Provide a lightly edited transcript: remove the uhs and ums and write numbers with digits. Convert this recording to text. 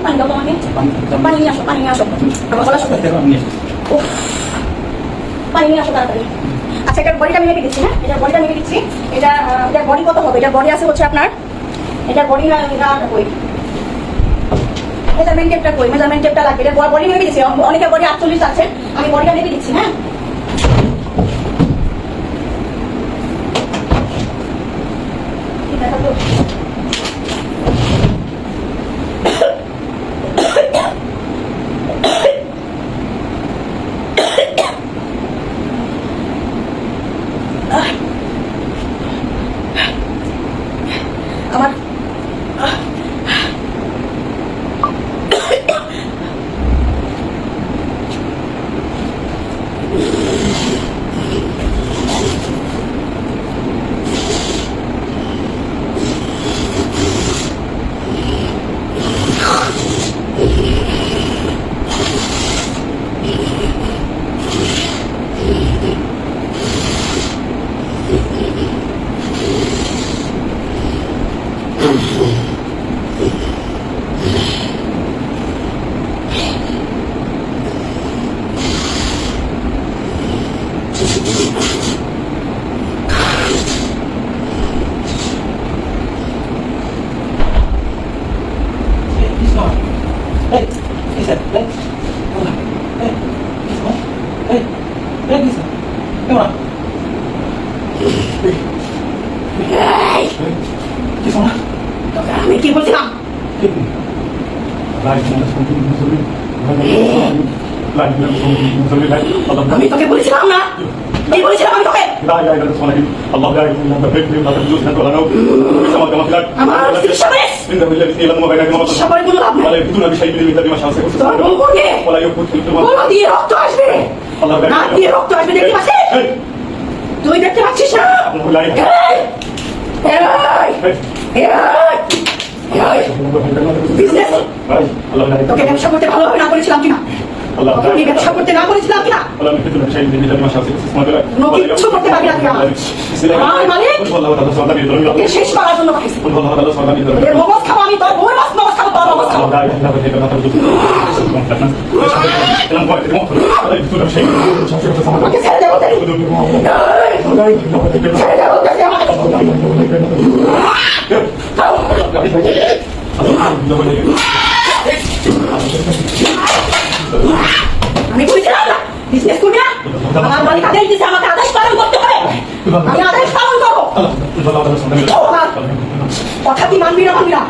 পানি দাও তোমাকে, পানি নিয়ে আসো, পানি নিয়ে আসো, আমার গলা শুকিয়ে পানি নিয়ে আসো তাড়াতাড়ি। আচ্ছা, এটার বডিটা আমি মেপে দিচ্ছি। হ্যাঁ, এটার বডিটা মেপে দিচ্ছি। এটার বডি কত হবে? এটার বডি আছে হচ্ছে আপনার, এটার বডি না কই, মেজারমেন্ট টেপটা কই, মেজারমেন্ট টেপটা লাগবে। এটার বডি মেপে দিচ্ছি, অনেকের বডি 48 আছে, আমি বডিটা মেপে দিচ্ছি। হ্যাঁ, ঠিক আছে। আমার আমি কি বলছিলাম? আমি তোকে বলেছিলাম না, আমি বলেছিলাম আমি তোকে তুই দেখতে পাচ্ছিস না? তোকে ব্যবসা করতে ভালোভাবে না বলেছিলাম কিনা? তোকে ব্যবসা করতে না বলেছিলাম কিনা? কিচ্ছু করতে পারবি না তুই আমার মালিক শেষ করার জন্য পাঠিয়েছি। মগজ খাবো আমি, তোর বউর মাছ মগজ খাবো, তোর মগজ খাবো। আমাকে ছেড়ে দেবো, ছেড়ে দেবো। আমি বলেছিলাম না বিজনেস করবি না। আমার মালিক আদেশ দিয়েছে, আমাকে আদেশ পালন করতে হবে, আমি আদেশ পালন করবো। কথা কি মানবি না মানবি না?